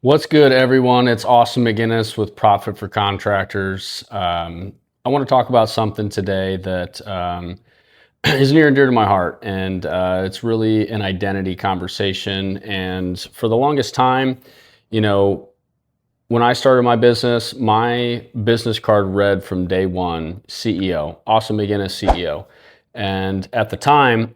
What's good, everyone? It's Austin McGinnis with Profit for Contractors. I want to talk about something today that is near and dear to my heart, and it's really an identity conversation. And for the longest time, you know, when I started my business card read from day one, CEO, Austin McGinnis, CEO. And at the time,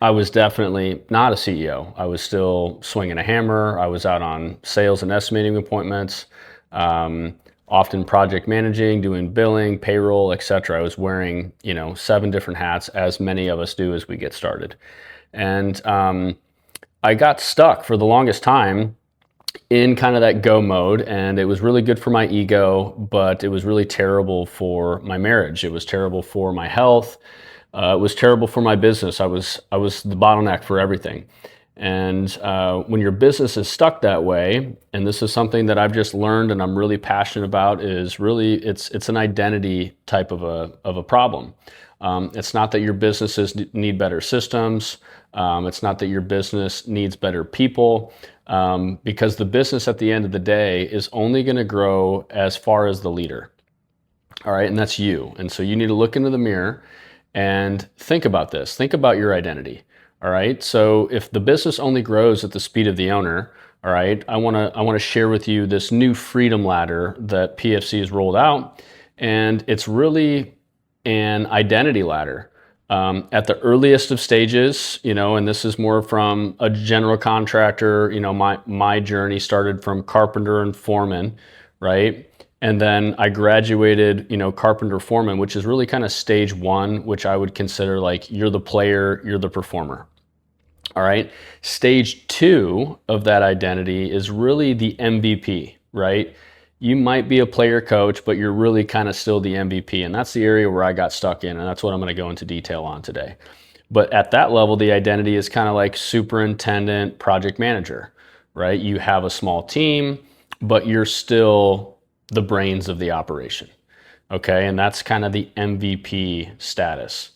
I was definitely not a CEO. I was still swinging a hammer. I was out on sales and estimating appointments, often project managing, doing billing, payroll, etc. I was wearing, 7 different hats, as many of us do as we get started. And I got stuck for the longest time in kind of that go mode, and it was really good for my ego, but it was really terrible for my marriage. It was terrible for my health. It was terrible for my business. I was the bottleneck for everything. And when your business is stuck that way, and this is something that I've just learned and I'm really passionate about, is really it's an identity type of a problem. It's not that your businesses need better systems. It's not that your business needs better people, because the business at the end of the day is only going to grow as far as the leader. All right, and that's you. And so you need to look into the mirror and think about this. Think about your identity. All right. So if the business only grows at the speed of the owner, all right, I want to share with you this new freedom ladder that PFC has rolled out, and it's really an identity ladder. At the earliest of stages, and this is more from a general contractor. My journey started from carpenter and foreman, right? And then I graduated, carpenter foreman, which is really kind of stage 1, which I would consider like you're the player, you're the performer. All right. Stage 2 of that identity is really the MVP, right? You might be a player coach, but you're really kind of still the MVP. And that's the area where I got stuck in. And that's what I'm going to go into detail on today. But at that level, the identity is kind of like superintendent, project manager, right? You have a small team, but you're still the brains of the operation. Okay. And that's kind of the MVP status.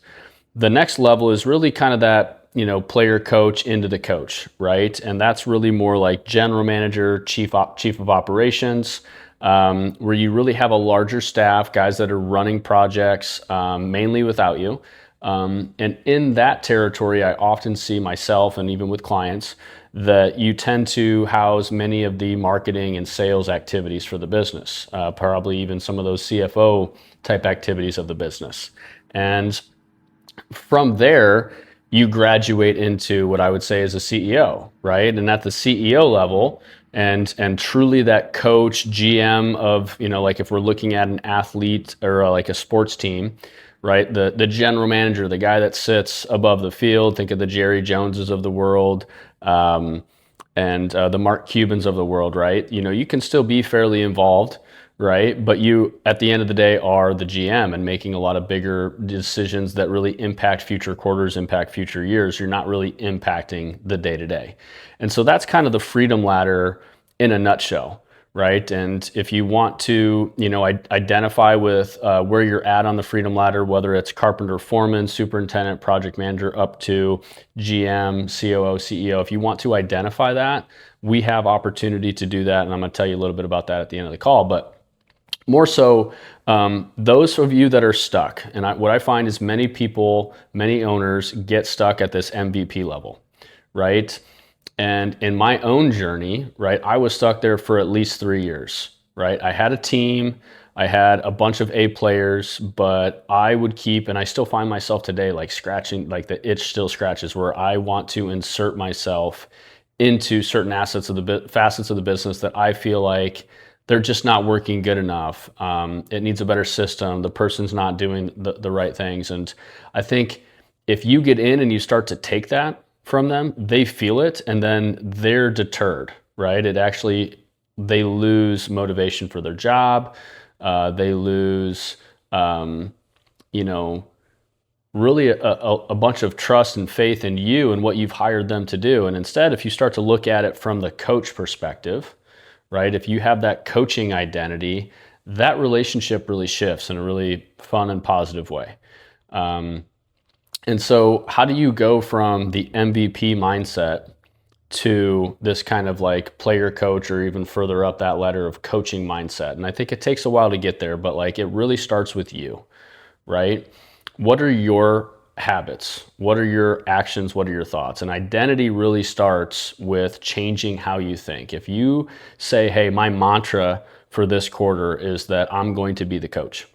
The next level is really kind of that, player coach into the coach, right? And that's really more like general manager, chief of operations, where you really have a larger staff, guys that are running projects, mainly without you. And in that territory, I often see myself, and even with clients, that you tend to house many of the marketing and sales activities for the business, probably even some of those CFO type activities of the business. And from there, you graduate into what I would say is a CEO, right? And at the CEO level, and truly that coach, GM of, like if we're looking at an athlete or like a sports team, right? The general manager, the guy that sits above the field, think of the Jerry Joneses of the world, and the Mark Cubans of the world, right? You can still be fairly involved, right? But you, at the end of the day, are the GM and making a lot of bigger decisions that really impact future quarters, impact future years. You're not really impacting the day-to-day. And so that's kind of the freedom ladder in a nutshell, right? And if you want to, identify with where you're at on the freedom ladder, whether it's carpenter, foreman, superintendent, project manager, up to GM, COO, CEO, if you want to identify that, we have opportunity to do that. And I'm going to tell you a little bit about that at the end of the call. But more so, those of you that are stuck, and what I find is many people, many owners get stuck at this MVP level, right? And in my own journey, right, I was stuck there for at least 3 years, right? I had a team, I had a bunch of A players, but I would keep, and I still find myself today like scratching, like the itch still scratches, where I want to insert myself into certain facets of the business that I feel like they're just not working good enough. It needs a better system. The person's not doing the right things. And I think if you get in and you start to take that from them, they feel it and then they're deterred, right? They lose motivation for their job. They lose, really a bunch of trust and faith in you and what you've hired them to do. And instead, if you start to look at it from the coach perspective, right? If you have that coaching identity, that relationship really shifts in a really fun and positive way. And so how do you go from the MVP mindset to this kind of like player coach, or even further up that ladder of coaching mindset. And I think it takes a while to get there, but like it really starts with you, right? What are your habits? What are your actions? What are your thoughts? And identity really starts with changing how you think. If you say, hey, my mantra for this quarter is that I'm going to be the coach,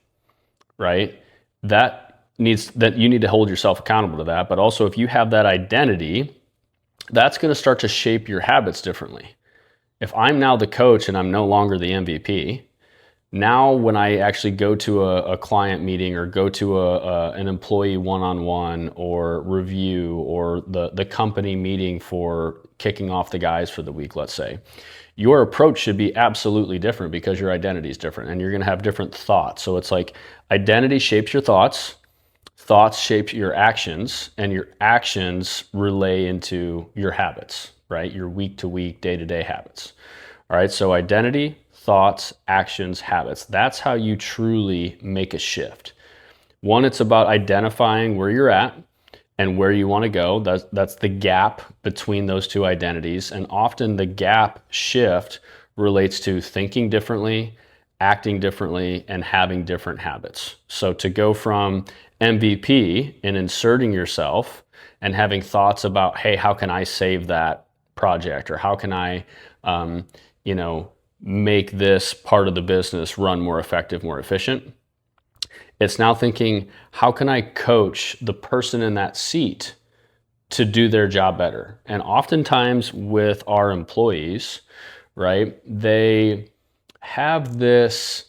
right? That you need to hold yourself accountable to that. But also, if you have that identity, that's going to start to shape your habits differently. If I'm now the coach and I'm no longer the MVP, now when I actually go to a client meeting, or go to an employee one-on-one, or review, or the company meeting for kicking off the guys for the week, let's say, your approach should be absolutely different, because your identity is different and you're going to have different thoughts. So it's like identity shapes your thoughts, thoughts shape your actions, and your actions relay into your habits, right? Your week to week, day to day habits. All right. So identity, thoughts, actions, habits. That's how you truly make a shift. One, it's about identifying where you're at and where you want to go. That's the gap between those two identities. And often the gap shift relates to thinking differently, acting differently, and having different habits. So to go from MVP and inserting yourself and having thoughts about, hey, how can I save that project? Or how can I, make this part of the business run more effective, more efficient? It's now thinking, how can I coach the person in that seat to do their job better? And oftentimes with our employees, right, they have this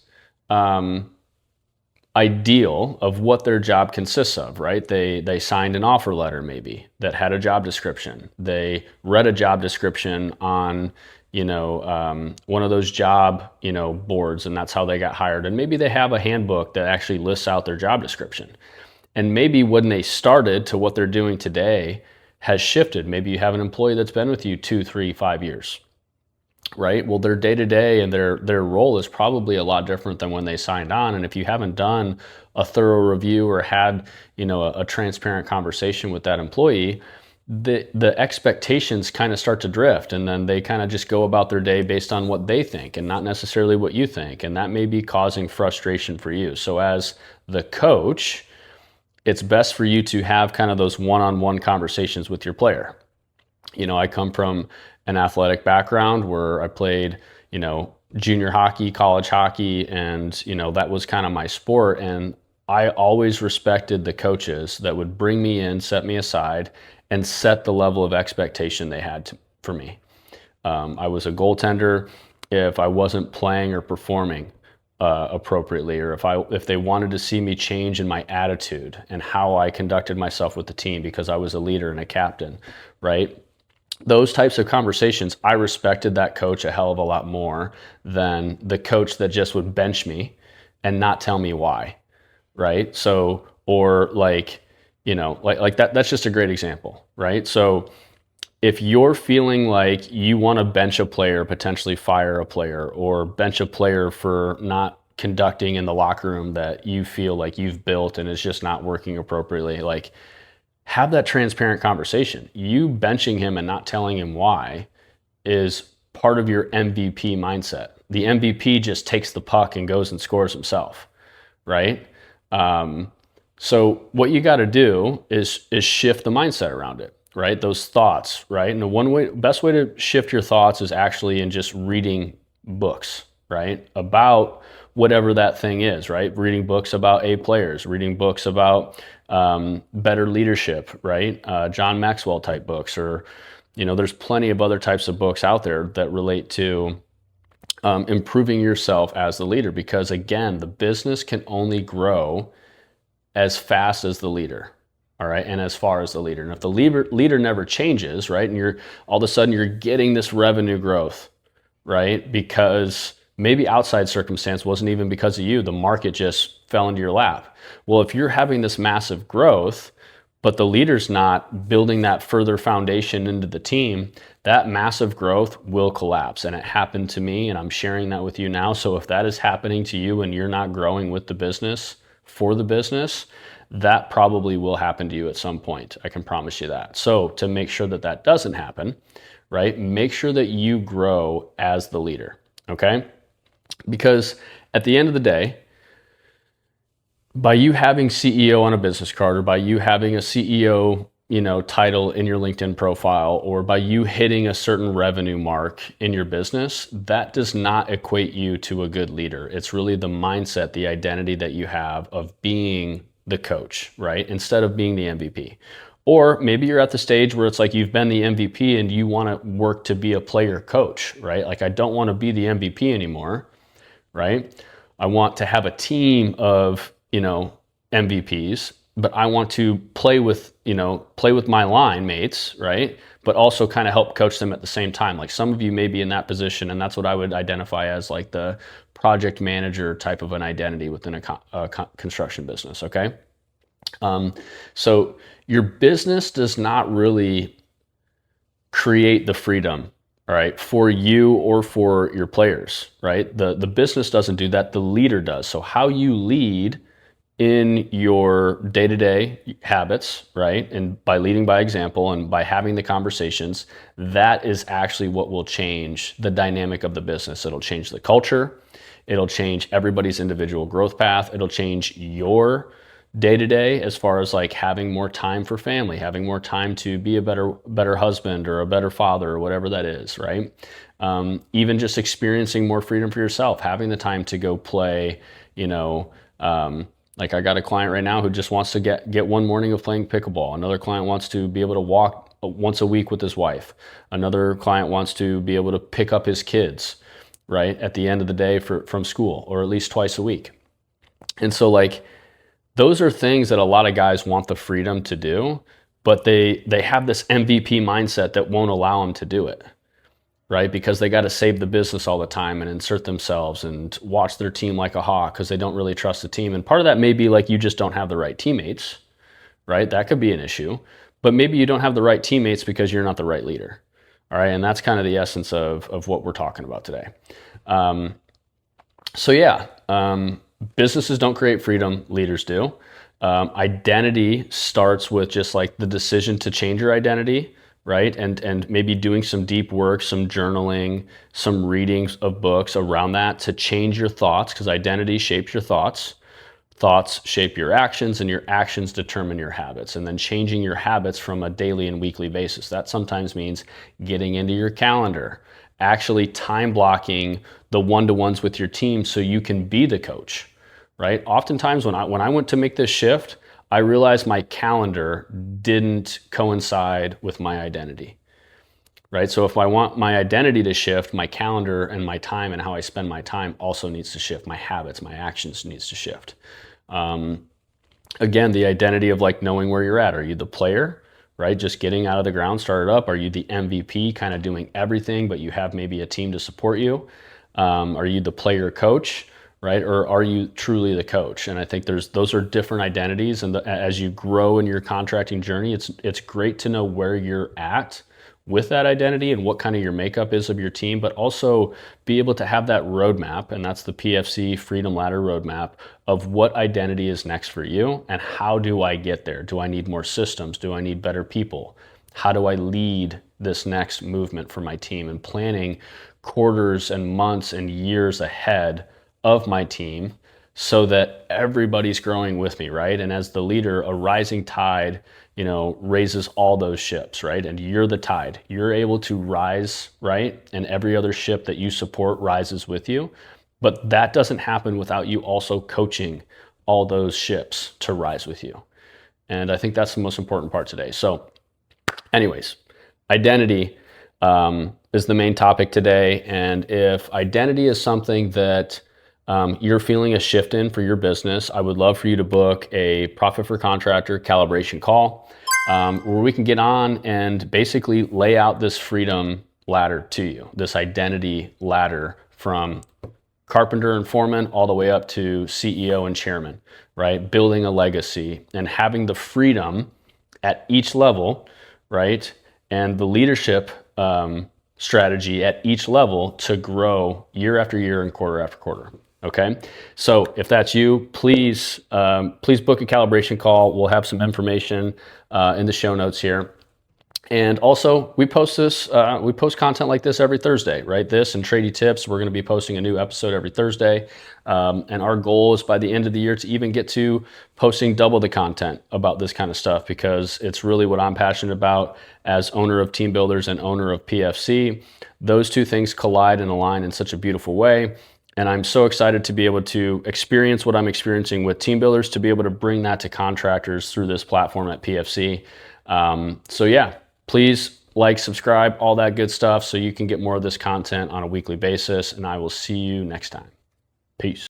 ideal of what their job consists of, right? They signed an offer letter maybe that had a job description. They read a job description on one of those job, boards, and that's how they got hired. And maybe they have a handbook that actually lists out their job description. And maybe when they started to what they're doing today has shifted. Maybe you have an employee that's been with you 2, 3, 5 years, right? Well, their day-to-day and their role is probably a lot different than when they signed on. And if you haven't done a thorough review or had, a transparent conversation with that employee, the expectations kind of start to drift, and then they kind of just go about their day based on what they think and not necessarily what you think. And that may be causing frustration for you. So as the coach, it's best for you to have kind of those one-on-one conversations with your player. I come from an athletic background where I played, junior hockey, college hockey, and, that was kind of my sport. And I always respected the coaches that would bring me in, set me aside, and set the level of expectation they had for me. I was a goaltender. If I wasn't playing or performing appropriately, or if they wanted to see me change in my attitude and how I conducted myself with the team because I was a leader and a captain, right? Those types of conversations, I respected that coach a hell of a lot more than the coach that just would bench me and not tell me why, right? So, or like that's just a great example, right? So if you're feeling like you want to bench a player, potentially fire a player, or bench a player for not conducting in the locker room that you feel like you've built and is just not working appropriately, like, have that transparent conversation. You benching him and not telling him why is part of your MVP mindset. The MVP just takes the puck and goes and scores himself, right? So what you got to do is shift the mindset around it, right? Those thoughts, right? And the best way to shift your thoughts is actually in just reading books, right? About whatever that thing is, right? Reading books about A players, reading books about better leadership, right? John Maxwell type books, or, there's plenty of other types of books out there that relate to improving yourself as the leader, because again, the business can only grow as fast as the leader, all right, and as far as the leader. And if the leader never changes, right, and you're all of a sudden you're getting this revenue growth, right, because maybe outside circumstance wasn't even because of you, the market just fell into your lap. Well, if you're having this massive growth, but the leader's not building that further foundation into the team, that massive growth will collapse. And it happened to me, and I'm sharing that with you now. So if that is happening to you and you're not growing with the business, for the business, that probably will happen to you at some point. I can promise you that. So to make sure that that doesn't happen, right? Make sure that you grow as the leader, okay? Because at the end of the day, by you having CEO on a business card, or by you having a CEO, title in your LinkedIn profile, or by you hitting a certain revenue mark in your business, that does not equate you to a good leader. It's really the mindset, the identity that you have of being the coach, right? Instead of being the MVP. Or maybe you're at the stage where it's like you've been the MVP and you want to work to be a player coach, right? Like, I don't want to be the MVP anymore, right? I want to have a team of, MVPs, but I want to play with my line mates, right? But also kind of help coach them at the same time. Like, some of you may be in that position, and that's what I would identify as like the project manager type of an identity within a construction business, okay? So your business does not really create the freedom, all right, for you or for your players, right? The business doesn't do that, the leader does. So how you lead in your day-to-day habits, right? And by leading by example and by having the conversations, that is actually what will change the dynamic of the business. It'll change the culture. It'll change everybody's individual growth path. It'll change your day-to-day as far as like having more time for family, having more time to be a better husband or a better father or whatever that is, right? Even just experiencing more freedom for yourself, having the time to go play, like, I got a client right now who just wants to get one morning of playing pickleball. Another client wants to be able to walk once a week with his wife. Another client wants to be able to pick up his kids, right, at the end of the day from school, or at least twice a week. And so, like, those are things that a lot of guys want the freedom to do, but they have this MVP mindset that won't allow them to do it, right? Because they got to save the business all the time and insert themselves and watch their team like a hawk because they don't really trust the team. And part of that may be like you just don't have the right teammates, right? That could be an issue. But maybe you don't have the right teammates because you're not the right leader, all right? And that's kind of the essence of what we're talking about today. Businesses don't create freedom, leaders do. Identity starts with just like the decision to change your identity, right? And maybe doing some deep work, some journaling, some readings of books around that to change your thoughts, because identity shapes your thoughts. Thoughts shape your actions, and your actions determine your habits. And then changing your habits from a daily and weekly basis. That sometimes means getting into your calendar, actually time blocking the one-to-ones with your team so you can be the coach, right? Oftentimes when I went to make this shift, I realized my calendar didn't coincide with my identity, right? So if I want my identity to shift, my calendar and my time and how I spend my time also needs to shift. My habits, my actions needs to shift. Again, the identity of like knowing where you're at. Are you the player, right? Just getting out of the ground, started up? Are you the MVP, kind of doing everything, but you have maybe a team to support you? Are you the player coach, right? Or are you truly the coach? And I think those are different identities. And as you grow in your contracting journey, it's great to know where you're at with that identity and what kind of your makeup is of your team, but also be able to have that roadmap, and that's the PFC Freedom Ladder roadmap of what identity is next for you and how do I get there? Do I need more systems? Do I need better people? How do I lead this next movement for my team? And planning quarters and months and years ahead of my team so that everybody's growing with me, right? And as the leader, a rising tide, raises all those ships, right? And you're the tide. You're able to rise, right? And every other ship that you support rises with you. But that doesn't happen without you also coaching all those ships to rise with you. And I think that's the most important part today. So anyways, identity is the main topic today. And if identity is something that you're feeling a shift in for your business, I would love for you to book a Profit for Contractor calibration call where we can get on and basically lay out this freedom ladder to you, this identity ladder from carpenter and foreman all the way up to CEO and chairman, right? Building a legacy and having the freedom at each level, right? And the leadership strategy at each level to grow year after year and quarter after quarter. Okay, so if that's you, please book a calibration call. We'll have some information in the show notes here. And also, we post content like this every Thursday, right? This and Trady Tips, we're going to be posting a new episode every Thursday. And our goal is by the end of the year to even get to posting double the content about this kind of stuff, because it's really what I'm passionate about as owner of Team Builders and owner of PFC. Those two things collide and align in such a beautiful way. And I'm so excited to be able to experience what I'm experiencing with Team Builders, to be able to bring that to contractors through this platform at PFC. So yeah, please like, subscribe, all that good stuff, so you can get more of this content on a weekly basis. And I will see you next time. Peace.